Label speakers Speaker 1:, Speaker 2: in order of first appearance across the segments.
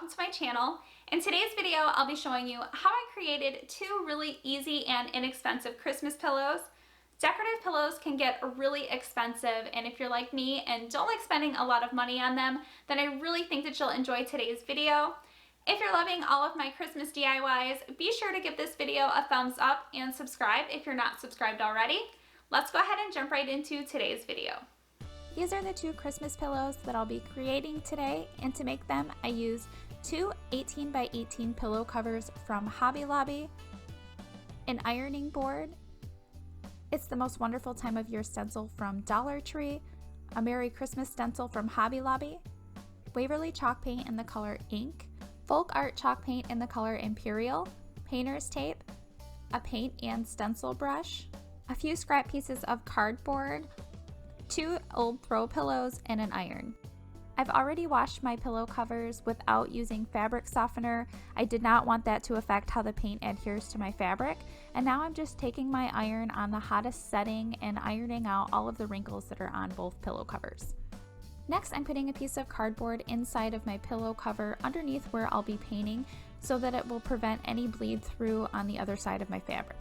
Speaker 1: welcome to my channel. In today's video, I'll be showing you how I created two really easy and inexpensive Christmas pillows. Decorative pillows can get really expensive, and if you're like me and don't like spending a lot of money on them, then I really think that you'll enjoy today's video. If you're loving all of my Christmas DIYs, be sure to give this video a thumbs up and subscribe if you're not subscribed already. Let's go ahead and jump right into today's video. These are the two Christmas pillows that I'll be creating today, and to make them I used two 18 by 18 pillow covers from Hobby Lobby, an ironing board, It's the Most Wonderful Time of Year stencil from Dollar Tree, a Merry Christmas stencil from Hobby Lobby, Waverly chalk paint in the color Ink, Folk Art chalk paint in the color Imperial, painter's tape, a paint and stencil brush, a few scrap pieces of cardboard, two old throw pillows, and an iron. I've already washed my pillow covers without using fabric softener. I did not want that to affect how the paint adheres to my fabric, and now I'm just taking my iron on the hottest setting and ironing out all of the wrinkles that are on both pillow covers. Next, I'm putting a piece of cardboard inside of my pillow cover underneath where I'll be painting so that it will prevent any bleed through on the other side of my fabric.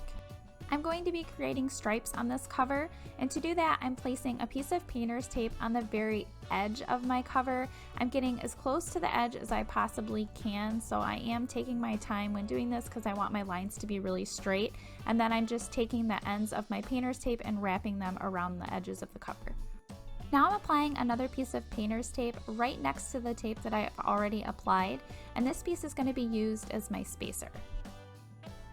Speaker 1: I'm going to be creating stripes on this cover, and to do that I'm placing a piece of painter's tape on the very edge of my cover. I'm getting as close to the edge as I possibly can, so I am taking my time when doing this because I want my lines to be really straight, and then I'm just taking the ends of my painter's tape and wrapping them around the edges of the cover. Now I'm applying another piece of painter's tape right next to the tape that I've already applied, and this piece is going to be used as my spacer.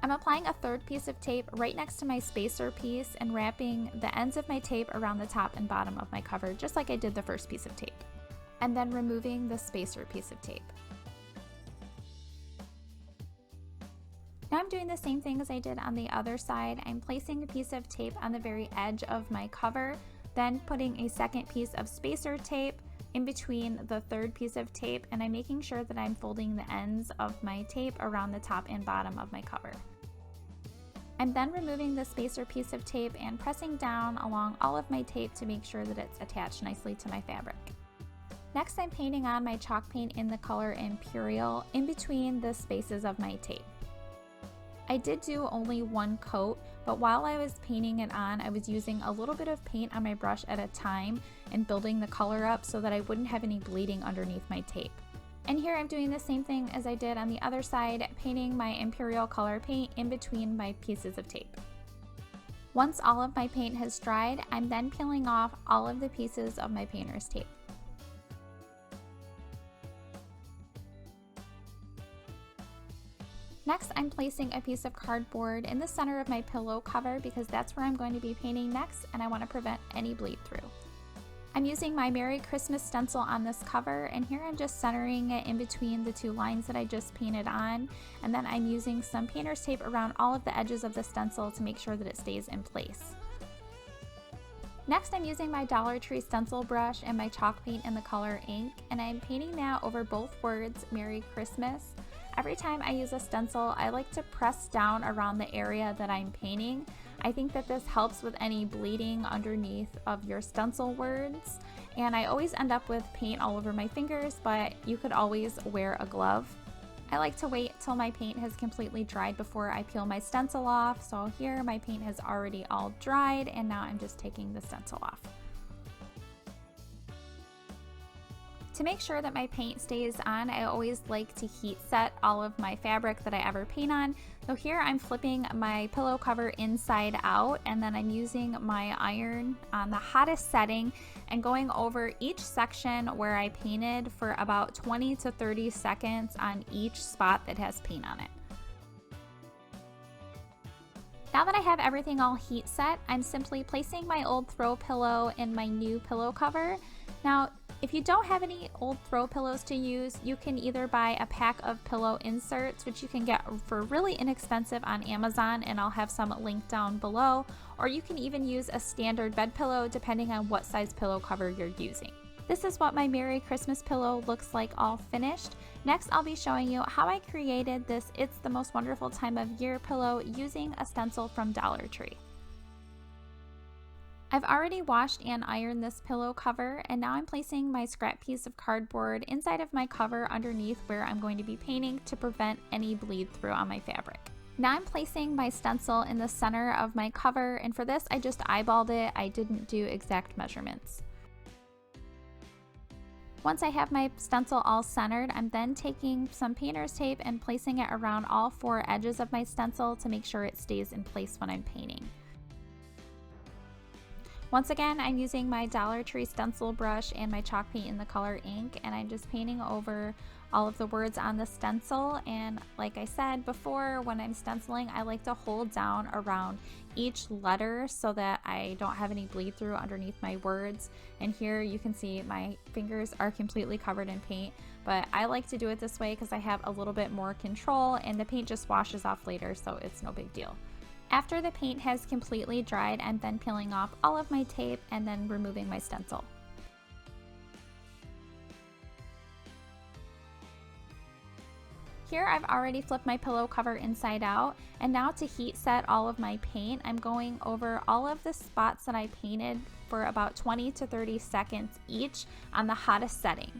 Speaker 1: I'm applying a third piece of tape right next to my spacer piece and wrapping the ends of my tape around the top and bottom of my cover, just like I did the first piece of tape, and then removing the spacer piece of tape. Now I'm doing the same thing as I did on the other side. I'm placing a piece of tape on the very edge of my cover, then putting a second piece of spacer tape in between the third piece of tape, and I'm making sure that I'm folding the ends of my tape around the top and bottom of my cover. I'm then removing the spacer piece of tape and pressing down along all of my tape to make sure that it's attached nicely to my fabric. Next, I'm painting on my chalk paint in the color Imperial in between the spaces of my tape. I did do only one coat, but while I was painting it on, I was using a little bit of paint on my brush at a time and building the color up so that I wouldn't have any bleeding underneath my tape. And here I'm doing the same thing as I did on the other side, painting my Imperial color paint in between my pieces of tape. Once all of my paint has dried, I'm then peeling off all of the pieces of my painter's tape. Next, I'm placing a piece of cardboard in the center of my pillow cover because that's where I'm going to be painting next, and I want to prevent any bleed through. I'm using my Merry Christmas stencil on this cover, and here I'm just centering it in between the two lines that I just painted on, and then I'm using some painter's tape around all of the edges of the stencil to make sure that it stays in place. Next, I'm using my Dollar Tree stencil brush and my chalk paint in the color Ink, and I'm painting now over both words Merry Christmas. Every time I use a stencil, I like to press down around the area that I'm painting. I think that this helps with any bleeding underneath of your stencil words, and I always end up with paint all over my fingers, but you could always wear a glove. I like to wait till my paint has completely dried before I peel my stencil off, so here my paint has already all dried, and now I'm just taking the stencil off. To make sure that my paint stays on, I always like to heat set all of my fabric that I ever paint on. So here I'm flipping my pillow cover inside out, and then I'm using my iron on the hottest setting and going over each section where I painted for about 20 to 30 seconds on each spot that has paint on it. Now that I have everything all heat set, I'm simply placing my old throw pillow in my new pillow cover. Now, if you don't have any old throw pillows to use, you can either buy a pack of pillow inserts, which you can get for really inexpensive on Amazon, and I'll have some linked down below, or you can even use a standard bed pillow depending on what size pillow cover you're using. This is what my Merry Christmas pillow looks like all finished. Next, I'll be showing you how I created this It's the Most Wonderful Time of Year pillow using a stencil from Dollar Tree. I've already washed and ironed this pillow cover, and now I'm placing my scrap piece of cardboard inside of my cover underneath where I'm going to be painting to prevent any bleed through on my fabric. Now I'm placing my stencil in the center of my cover, and for this I just eyeballed it. I didn't do exact measurements. Once I have my stencil all centered, I'm then taking some painter's tape and placing it around all 4 edges of my stencil to make sure it stays in place when I'm painting. Once again, I'm using my Dollar Tree stencil brush and my chalk paint in the color ink, and I'm just painting over all of the words on the stencil. And like I said before, when I'm stenciling, I like to hold down around each letter so that I don't have any bleed through underneath my words. And here you can see my fingers are completely covered in paint, but I like to do it this way because I have a little bit more control and the paint just washes off later, so it's no big deal. After the paint has completely dried, I'm then peeling off all of my tape and then removing my stencil. Here I've already flipped my pillow cover inside out, and now to heat set all of my paint, I'm going over all of the spots that I painted for about 20 to 30 seconds each on the hottest setting.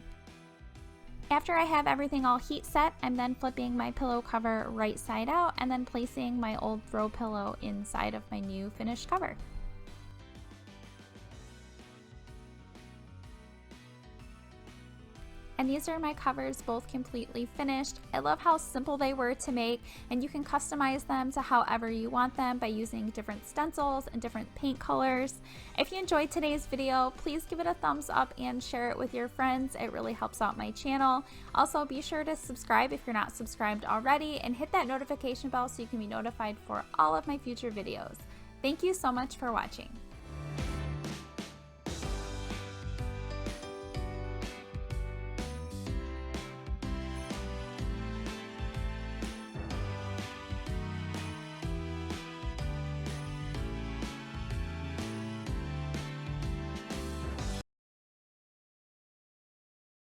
Speaker 1: After I have everything all heat set, I'm then flipping my pillow cover right side out and then placing my old throw pillow inside of my new finished cover. And these are my covers, both completely finished. I love how simple they were to make, and you can customize them to however you want them by using different stencils and different paint colors. If you enjoyed today's video, please give it a thumbs up and share it with your friends. It really helps out my channel. Also, be sure to subscribe if you're not subscribed already, and hit that notification bell so you can be notified for all of my future videos. Thank you so much for watching.